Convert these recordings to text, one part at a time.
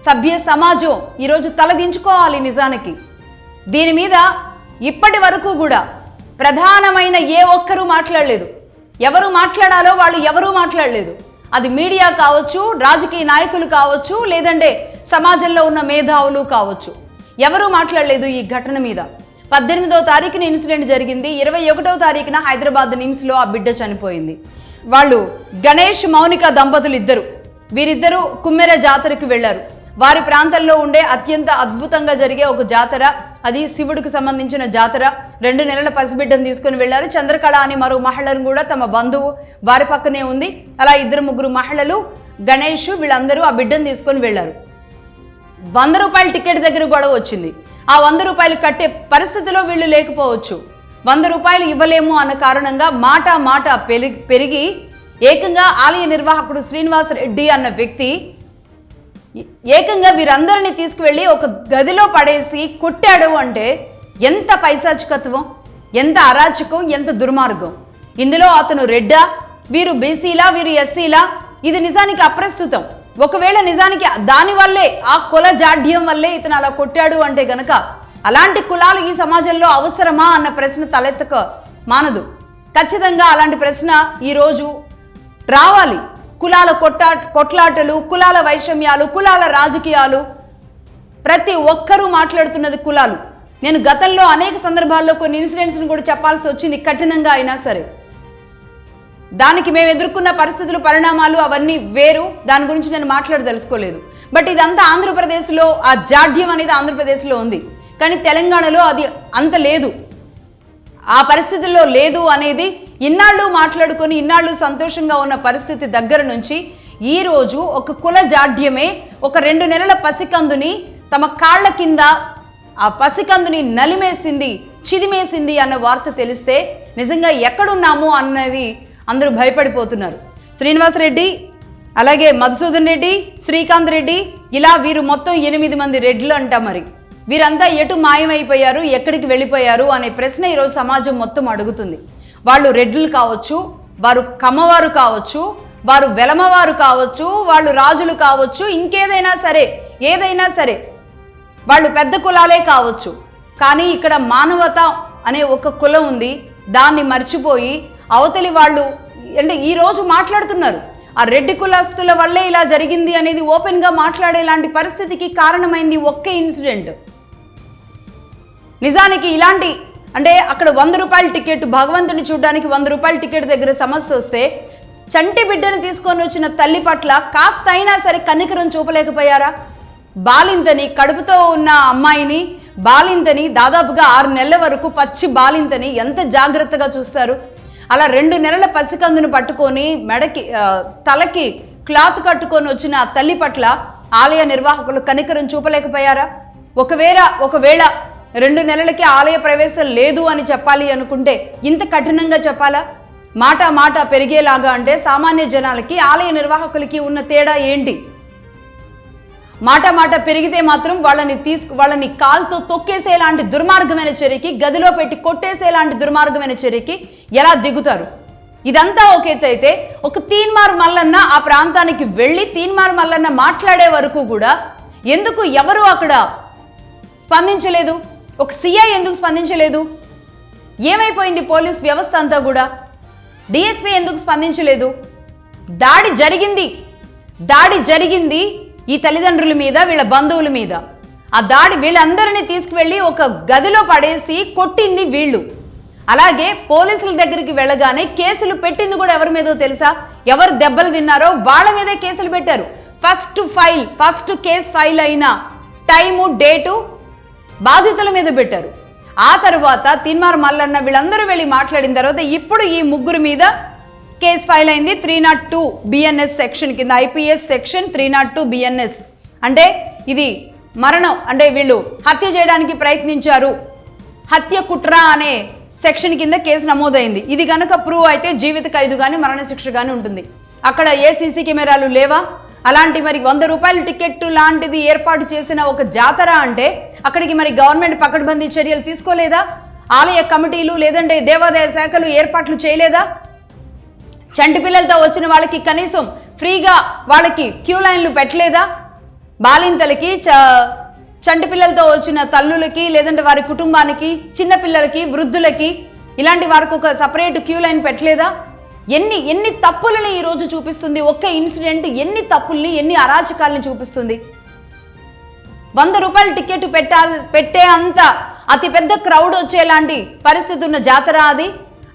సభ్య సమాజం ఈరోజు తలదించుకోవాలి. నిజానికి దీని మీద ఇప్పటి వరకు కూడా ప్రధానమైన ఏ ఒక్కరూ మాట్లాడలేదు. ఎవరు మాట్లాడాలో వాళ్ళు ఎవరూ మాట్లాడలేదు. అది మీడియా కావచ్చు, రాజకీయ నాయకులు కావచ్చు, లేదంటే సమాజంలో ఉన్న మేధావులు కావచ్చు, ఎవరూ మాట్లాడలేదు ఈ ఘటన మీద. 18వ తారీఖున ఇన్సిడెంట్ జరిగింది. 21వ తారీఖున హైదరాబాద్ నిమ్స్లో ఆ బిడ్డ చనిపోయింది. వాళ్ళు గణేష్ మౌనిక దంపతులు ఇద్దరు. వీరిద్దరూ కుమ్మెర జాతరకు వెళ్లారు. వారి ప్రాంతంలో ఉండే అత్యంత అద్భుతంగా జరిగే ఒక జాతర, అది శివుడికి సంబంధించిన జాతర. 2 నెలల పసిబిడ్డను తీసుకుని వెళ్లారు. చంద్రకళ అని మరో మహిళను కూడా తమ బంధువు వారి పక్కనే ఉంది. అలా 2-3 మహిళలు, గణేష్, వీళ్ళందరూ ఆ బిడ్డను తీసుకొని వెళ్లారు. 100 రూపాయల టికెట్ దగ్గర గొడవ వచ్చింది. ఆ 100 రూపాయలు కట్టే పరిస్థితిలో వీళ్ళు లేకపోవచ్చు. 100 రూపాయలు ఇవ్వలేము అన్న కారణంగా మాట పెరిగి ఏకంగా ఆలయ నిర్వాహకుడు శ్రీనివాస్ రెడ్డి అన్న వ్యక్తి ఏకంగా వీరందరినీ తీసుకువెళ్ళి ఒక గదిలో పడేసి కొట్టాడు. అంటే ఎంత పైశాచికత్వం, ఎంత అరాచకం, ఎంత దుర్మార్గం. ఇందులో అతను రెడ్డా, వీరు బీసీలా, వీరు ఎస్సీలా, ఇది నిజానికి అప్రస్తుతం. ఒకవేళ నిజానికి దానివల్లే, ఆ కుల జాడ్యం వల్లే ఇతను అలా కొట్టాడు అంటే గనక అలాంటి కులాలు ఈ సమాజంలో అవసరమా అన్న ప్రశ్న తలెత్తక మానదు. ఖచ్చితంగా అలాంటి ప్రశ్న ఈరోజు రావాలి. కులాల కొట్లాటలు, కులాల వైషమ్యాలు, కులాల రాజకీయాలు, ప్రతి ఒక్కరూ మాట్లాడుతున్నది కులాలు. నేను గతంలో అనేక సందర్భాల్లో కొన్ని ఇన్సిడెంట్స్ని కూడా చెప్పాల్సి వచ్చింది, కఠినంగా అయినా సరే. దానికి మేము ఎదుర్కొన్న పరిస్థితులు, పరిణామాలు అవన్నీ వేరు. దాని గురించి నేను మాట్లాడదలుచుకోలేదు. బట్ ఇదంతా ఆంధ్రప్రదేశ్లో, ఆ జాడ్యం అనేది ఆంధ్రప్రదేశ్లో ఉంది. కానీ తెలంగాణలో అది అంత లేదు. ఆ పరిస్థితుల్లో లేదు అనేది ఇన్నాళ్ళు మాట్లాడుకొని ఇన్నాళ్ళు సంతోషంగా ఉన్న పరిస్థితి దగ్గర నుంచి ఈరోజు ఒక కుల జాడ్యమే ఒక 2 నెలల పసికందుని తమ కాళ్ల కింద ఆ పసికందుని నలిమేసింది, చిదిమేసింది అన్న వార్త తెలిస్తే నిజంగా ఎక్కడున్నాము అన్నది అందరూ భయపడిపోతున్నారు. శ్రీనివాసరెడ్డి, అలాగే మధుసూదన్ రెడ్డి, శ్రీకాంత్ రెడ్డి, ఇలా వీరు మొత్తం 8 మంది రెడ్లు అంట. మరి వీరంతా ఎటు మాయమైపోయారు, ఎక్కడికి వెళ్ళిపోయారు అనే ప్రశ్న ఈరోజు సమాజం మొత్తం అడుగుతుంది. వాళ్ళు రెడ్లు కావచ్చు, వారు కమ్మవారు కావచ్చు, వారు వెలమవారు కావచ్చు, వాళ్ళు రాజులు కావచ్చు, ఇంకేదైనా సరే, ఏదైనా సరే, వాళ్ళు పెద్ద కులాలే కావచ్చు. కానీ ఇక్కడ మానవత అనే ఒక కులం ఉంది. దాన్ని మర్చిపోయి అవతలి వాళ్ళు అంటే ఈరోజు మాట్లాడుతున్నారు. ఆ రెడ్డి కులస్తుల వల్లే ఇలా జరిగింది అనేది ఓపెన్గా మాట్లాడేలాంటి పరిస్థితికి కారణమైంది ఒకే ఇన్సిడెంట్. నిజానికి ఇలాంటి అంటే అక్కడ 100 రూపాయల టికెట్, భగవంతుని చూడడానికి 100 రూపాయల టికెట్ దగ్గర సమస్య వస్తే చంటి బిడ్డను తీసుకొని వచ్చిన తల్లి పట్ల కాస్త అయినా సరే కనికరం చూపలేకపోయారా? బాలింతని, కడుపుతో ఉన్న అమ్మాయిని, బాలింతని దాదాపుగా 6 నెలల వరకు పచ్చి బాలింతని ఎంత జాగ్రత్తగా చూస్తారు. అలా 2 నెలల పసికందును పట్టుకొని మెడకి తలకి క్లాత్ కట్టుకొని వచ్చిన తల్లి పట్ల ఆలయ నిర్వాహకులు కనికరం చూపలేకపోయారా? ఒకవేళ 2 నెలలకి ఆలయ ప్రవేశం లేదు అని చెప్పాలి అనుకుంటే ఇంత కఠినంగా చెప్పాలా? మాట పెరిగేలాగా అంటే సామాన్య జనాలకి ఆలయ నిర్వాహకులకి ఉన్న తేడా ఏంటి? మాట పెరిగితే మాత్రం వాళ్ళని కాల్తో తొక్కేసేలాంటి దుర్మార్గమైన చర్యకి, గదిలో పెట్టి కొట్టేసేలాంటి దుర్మార్గమైన చర్యకి ఎలా దిగుతారు? ఇదంతా ఒకేతైతే ఒక తీన్మార్ మల్లన్న ఆ ప్రాంతానికి వెళ్ళి తీన్మార్ మల్లన్న మాట్లాడే వరకు కూడా ఎందుకు ఎవరు అక్కడ స్పందించలేదు? ఒక సిఐ ఎందుకు స్పందించలేదు? ఏమైపోయింది పోలీస్ వ్యవస్థ అంతా కూడా? డిఎస్పీ ఎందుకు స్పందించలేదు? దాడి జరిగింది ఈ తల్లిదండ్రుల మీద, వీళ్ళ బంధువుల మీద. ఆ దాడి వీళ్ళందరినీ తీసుకువెళ్ళి ఒక గదిలో పడేసి కొట్టింది వీళ్ళు. అలాగే పోలీసుల దగ్గరికి వెళ్ళగానే కేసులు పెట్టింది కూడా ఎవరి మీదో తెలుసా? ఎవరు దెబ్బలు తిన్నారో వాళ్ళ మీదే కేసులు పెట్టారు. ఫస్ట్ కేసు ఫైల్ అయిన టైము, డేటు బాధితుల మీద పెట్టారు. ఆ తర్వాత తీన్మార్ మల్లన్న వీళ్ళందరూ వెళ్ళి మాట్లాడిన తర్వాత ఇప్పుడు ఈ 3 మీద కేసు ఫైల్ అయింది. 302 బిఎన్ఎస్ సెక్షన్ కింద, ఐపీఎస్ సెక్షన్ 302 బిఎన్ఎస్ అంటే ఇది మరణం, అంటే వీళ్ళు హత్య చేయడానికి ప్రయత్నించారు, హత్య కుట్ర అనే సెక్షన్ కింద కేసు నమోదైంది. ఇది కనుక ప్రూవ్ అయితే జీవిత ఖైదు కానీ మరణశిక్ష కానీ ఉంటుంది. అక్కడ ఏ సీసీ కెమెరాలు లేవా? అలాంటి మరి 100 రూపాయల టికెట్ లాంటిది ఏర్పాటు చేసిన ఒక జాతర అంటే అక్కడికి మరి గవర్నమెంట్ పకడ్బందీ చర్యలు తీసుకోలేదా? ఆలయ కమిటీలు లేదంటే దేవాదాయ శాఖలు ఏర్పాట్లు చేయలేదా? చంటి పిల్లలతో వచ్చిన వాళ్ళకి కనీసం ఫ్రీగా వాళ్ళకి క్యూ లైన్లు పెట్టలేదా? బాలింతలకి చంటి పిల్లలతో వచ్చిన తల్లులకి లేదంటే వారి కుటుంబానికి, చిన్న పిల్లలకి, వృద్ధులకి ఇలాంటి వారికి ఒక సపరేట్ క్యూ లైన్ పెట్టలేదా? ఎన్ని తప్పులని ఈరోజు చూపిస్తుంది ఒక్క ఇన్సిడెంట్, ఎన్ని తప్పుల్ని, ఎన్ని అరాచకాలని చూపిస్తుంది. 100 రూపాయల టికెట్ పెట్టే అంత అతిపెద్ద క్రౌడ్ వచ్చేలాంటి పరిస్థితి ఉన్న జాతర అది.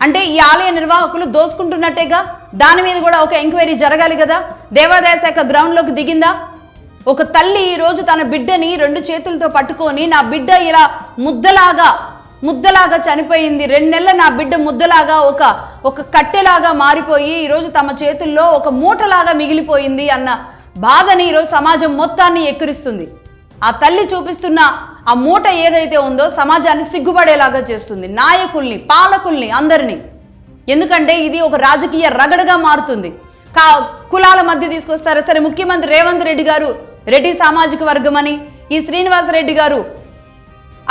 అంటే ఈ ఆలయ నిర్వాహకులు దోసుకుంటున్నట్టేగా. దాని మీద కూడా ఒక ఎంక్వైరీ జరగాలి కదా. దేవాదాయ శాఖ గ్రౌండ్లోకి దిగిందా? ఒక తల్లి ఈరోజు తన బిడ్డని 2 చేతులతో పట్టుకొని, నా బిడ్డ ఇలా ముద్దలాగా చనిపోయింది, 2 నెలల నా బిడ్డ ముద్దలాగా ఒక కట్టెలాగా మారిపోయి ఈరోజు తమ చేతుల్లో ఒక మూటలాగా మిగిలిపోయింది అన్న బాధని ఈరోజు సమాజం మొత్తాన్ని ఎక్కిరిస్తుంది. ఆ తల్లి చూపిస్తున్న ఆ మూట ఏదైతే ఉందో సమాజాన్ని సిగ్గుపడేలాగా చేస్తుంది, నాయకుల్ని, పాలకుల్ని, అందరినీ. ఎందుకంటే ఇది ఒక రాజకీయ రగడగా మారుతుంది. కులాల మధ్య తీసుకొస్తారు. సరే, ముఖ్యమంత్రి రేవంత్ రెడ్డి గారు రెడ్డి సామాజిక వర్గం అని, ఈ శ్రీనివాసరెడ్డి గారు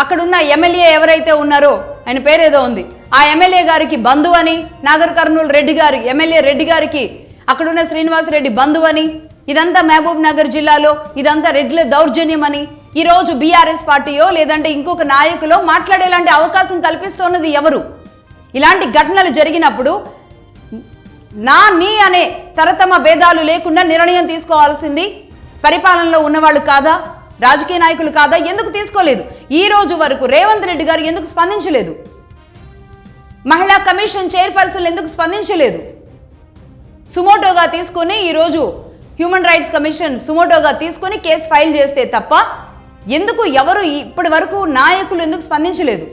అక్కడున్న ఎమ్మెల్యే ఎవరైతే ఉన్నారో ఆయన పేరేదో ఉంది, ఆ ఎమ్మెల్యే గారికి బంధువు అని, నాగర్ కర్నూలు రెడ్డి గారి ఎమ్మెల్యే రెడ్డి గారికి అక్కడున్న శ్రీనివాసరెడ్డి బంధువు అని, ఇదంతా మహబూబ్ నగర్ జిల్లాలో ఇదంతా రెడ్ల దౌర్జన్యం అని ఈరోజు బీఆర్ఎస్ పార్టీయో లేదంటే ఇంకొక నాయకులో మాట్లాడేలాంటి అవకాశం కల్పిస్తున్నది ఎవరు? ఇలాంటి ఘటనలు జరిగినప్పుడు నీ అనే తరతమ భేదాలు లేకుండా నిర్ణయం తీసుకోవాల్సింది పరిపాలనలో ఉన్నవాళ్ళు కాదా? రాజకీయ నాయకులు కాదా? ఎందుకు తీసుకోలేదు? ఈ రోజు వరకు రేవంత్ రెడ్డి గారు ఎందుకు స్పందించలేదు? మహిళా కమిషన్ చైర్పర్సన్ ఎందుకు స్పందించలేదు? సుమోటోగా తీసుకొని ఈరోజు హ్యూమన్ రైట్స్ కమిషన్ సుమోటోగా తీసుకొని కేసు ఫైల్ చేస్తే తప్ప ఎందుకు ఎవరు ఇప్పటి వరకు నాయకులు ఎందుకు స్పందించలేదు?